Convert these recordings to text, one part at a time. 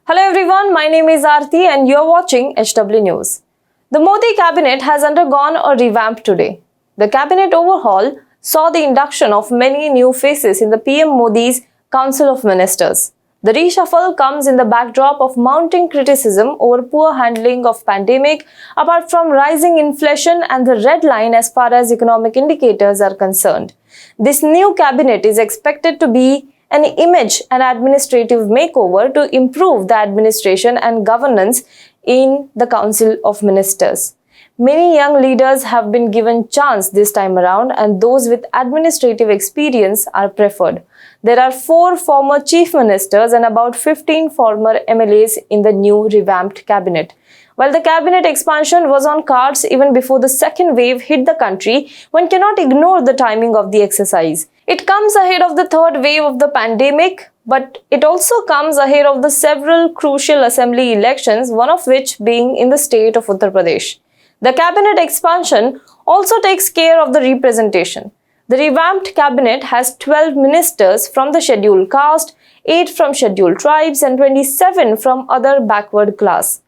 Hello everyone, my name is Aarti and you're watching HW News. The Modi cabinet has undergone a revamp today. The cabinet overhaul saw the induction of many new faces in the PM Modi's Council of Ministers. The reshuffle comes in the backdrop of mounting criticism over poor handling of pandemic, apart from rising inflation and the red line as far as economic indicators are concerned. This new cabinet is expected to be an image and administrative makeover to improve the administration and governance in the Council of Ministers. Many young leaders have been given chance this time around and those with administrative experience are preferred. There are 4 former chief ministers and about 15 former MLAs in the new revamped cabinet. While the cabinet expansion was on cards even before the second wave hit the country, one cannot ignore the timing of the exercise. It comes ahead of the third wave of the pandemic, but it also comes ahead of the several crucial assembly elections, one of which being in the state of Uttar Pradesh. The cabinet expansion also takes care of the representation. The revamped cabinet has 12 ministers from the scheduled caste, 8 from scheduled tribes and 27 from other backward class.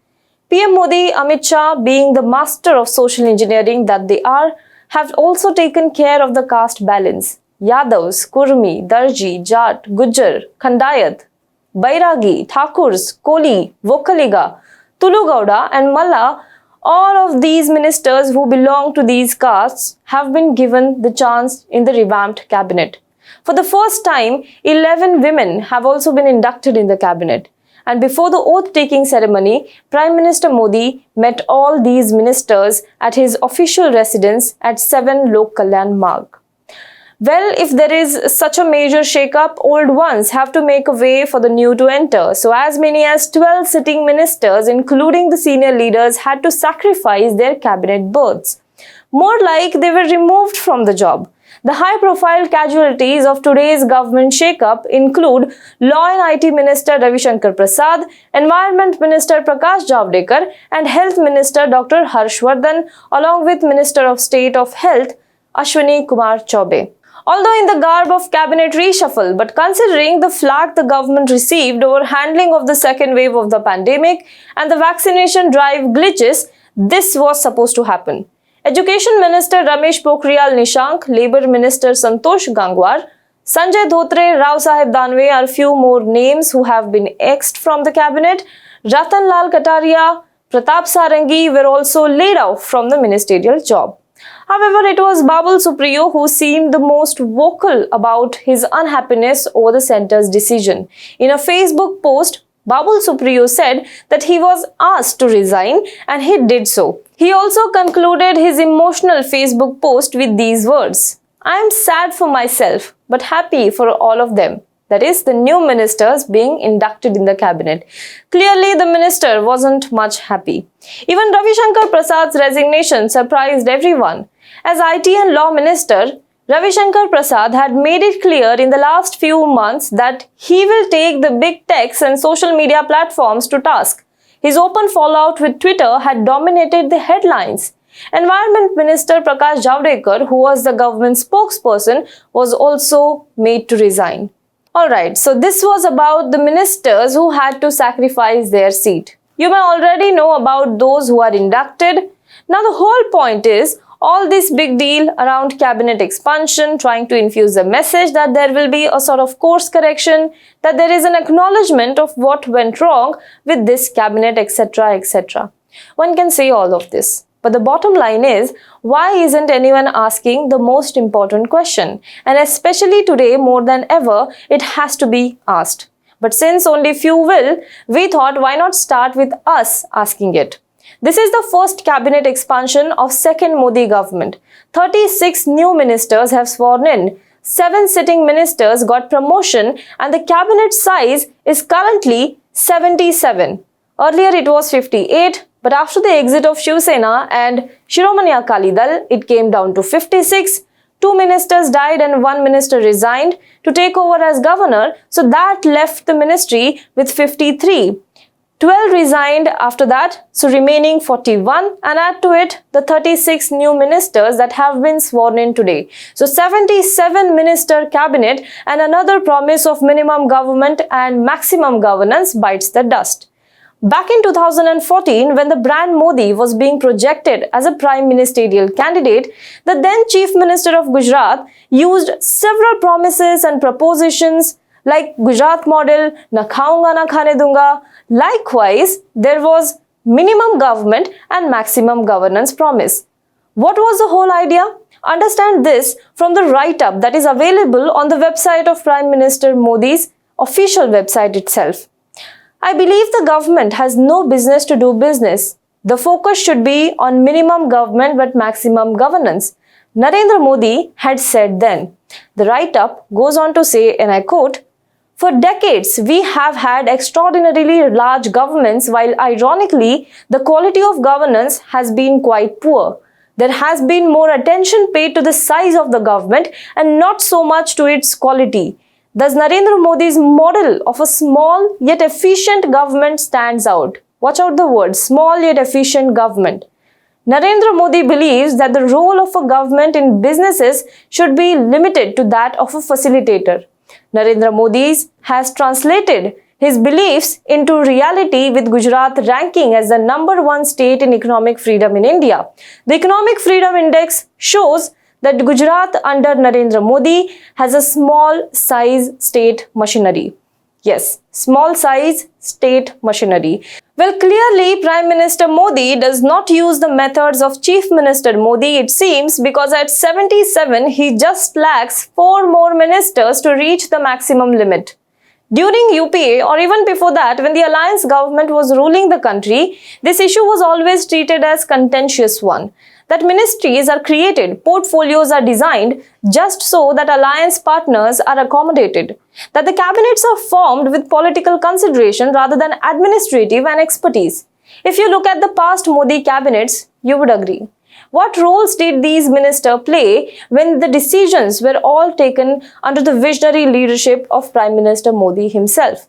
PM Modi, Amit Shah, being the master of social engineering that they are, have also taken care of the caste balance. Yadavs, Kurmi, Darji, Jat, Gujjar, Khandayat, Bairagi, Thakurs, Koli, Vokaliga, Tulu Gowda and Malla, all of these ministers who belong to these castes have been given the chance in the revamped cabinet. For the first time, 11 women have also been inducted in the cabinet. And before the oath-taking ceremony, Prime Minister Modi met all these ministers at his official residence at 7 Lok Kalyan Marg. Well, if there is such a major shake-up, old ones have to make a way for the new to enter. So as many as 12 sitting ministers, including the senior leaders, had to sacrifice their cabinet berths. More like they were removed from the job. The high-profile casualties of today's government shake-up include Law and IT Minister Ravi Shankar Prasad, Environment Minister Prakash Javadekar and Health Minister Dr. Harshvardhan, along with Minister of State of Health Ashwini Kumar Chaubey. Although in the garb of cabinet reshuffle, but considering the flack the government received over handling of the second wave of the pandemic and the vaccination drive glitches, this was supposed to happen. Education Minister Ramesh Pokhriyal Nishank, Labour Minister Santosh Gangwar, Sanjay Dhotre, Rao Saheb Danve are few more names who have been axed from the cabinet. Ratan Lal Kataria, Pratap Sarangi were also laid off from the ministerial job. However, it was Babul Supriyo who seemed the most vocal about his unhappiness over the centre's decision. In a Facebook post, Babul Supriyo said that he was asked to resign and he did so. He also concluded his emotional Facebook post with these words: "I am sad for myself but happy for all of them." That is, the new ministers being inducted in the cabinet. Clearly, the minister wasn't much happy. Even Ravi Shankar Prasad's resignation surprised everyone. As IT and Law Minister, Ravi Shankar Prasad had made it clear in the last few months that he will take the big techs and social media platforms to task. His open fallout with Twitter had dominated the headlines. Environment Minister Prakash Javadekar, who was the government spokesperson, was also made to resign. Alright, so this was about the ministers who had to sacrifice their seat. You may already know about those who are inducted. Now the whole point is, all this big deal around cabinet expansion, trying to infuse a message that there will be a sort of course correction, that there is an acknowledgement of what went wrong with this cabinet, etc., etc. One can say all of this. But the bottom line is, why isn't anyone asking the most important question? And especially today, more than ever, it has to be asked. But since only few will, we thought why not start with us asking it. This is the first cabinet expansion of second Modi government. 36 new ministers have sworn in. 7 sitting ministers got promotion and the cabinet size is currently 77. Earlier it was 58. But after the exit of Shiv Sena and Shiromani Akali Dal, it came down to 56. 2 ministers died and 1 minister resigned to take over as governor, so that left the ministry with 53. 12 resigned after that, so remaining 41, and add to it the 36 new ministers that have been sworn in today. So 77 minister cabinet and another promise of minimum government and maximum governance bites the dust. Back in 2014, when the brand Modi was being projected as a prime ministerial candidate, the then Chief Minister of Gujarat used several promises and propositions like Gujarat model, na khaunga na khane dunga. Likewise, there was minimum government and maximum governance promise. What was the whole idea? Understand this from the write-up that is available on the website of Prime Minister Modi's official website itself. I believe the government has no business to do business. The focus should be on minimum government but maximum governance. Narendra Modi had said then. The write-up goes on to say, and I quote, "For decades, we have had extraordinarily large governments while ironically, the quality of governance has been quite poor. There has been more attention paid to the size of the government and not so much to its quality. Thus, Narendra Modi's model of a small yet efficient government stands out." Watch out the word, small yet efficient government. Narendra Modi believes that the role of a government in businesses should be limited to that of a facilitator. Narendra Modi has translated his beliefs into reality with Gujarat ranking as the #1 state in economic freedom in India. The Economic Freedom Index shows that Gujarat under Narendra Modi has a small size state machinery. Yes, small size state machinery. Well, clearly Prime Minister Modi does not use the methods of Chief Minister Modi, it seems, because at 77 he just lacks 4 more ministers to reach the maximum limit. During UPA or even before that, when the alliance government was ruling the country, this issue was always treated as contentious one. That ministries are created, portfolios are designed just so that alliance partners are accommodated. That the cabinets are formed with political consideration rather than administrative and expertise. If you look at the past Modi cabinets, you would agree. What roles did these ministers play when the decisions were all taken under the visionary leadership of Prime Minister Modi himself?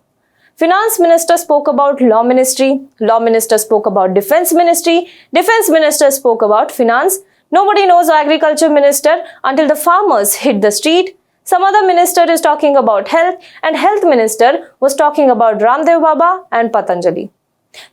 Finance Minister spoke about Law Minister spoke about Defence Minister spoke about Finance. Nobody knows Agriculture Minister until the farmers hit the street. Some other minister is talking about health, and Health Minister was talking about Ramdev Baba and Patanjali.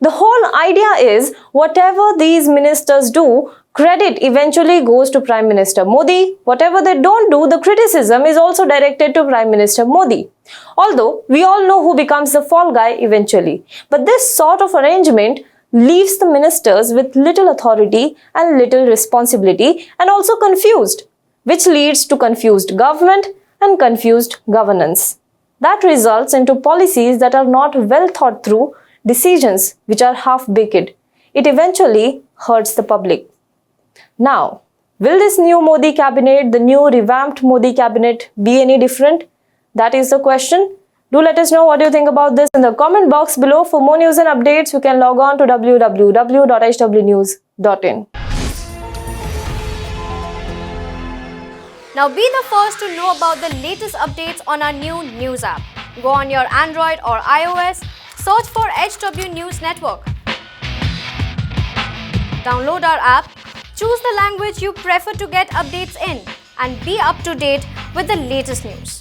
The whole idea is whatever these ministers do, credit eventually goes to Prime Minister Modi. Whatever they don't do, the criticism is also directed to Prime Minister Modi. Although we all know who becomes the fall guy eventually. But this sort of arrangement leaves the ministers with little authority and little responsibility and also confused, which leads to confused government and confused governance. That results into policies that are not well thought through, decisions which are half-baked. It eventually hurts the public. Now, will this new Modi cabinet, the new revamped Modi cabinet, be any different? That is the question. Do let us know what you think about this in the comment box below. For more news and updates, you can log on to www.hwnews.in. Now be the first to know about the latest updates on our new news app. Go on your Android or iOS, search for HW News Network. Download our app, choose the language you prefer to get updates in, and be up to date with the latest news.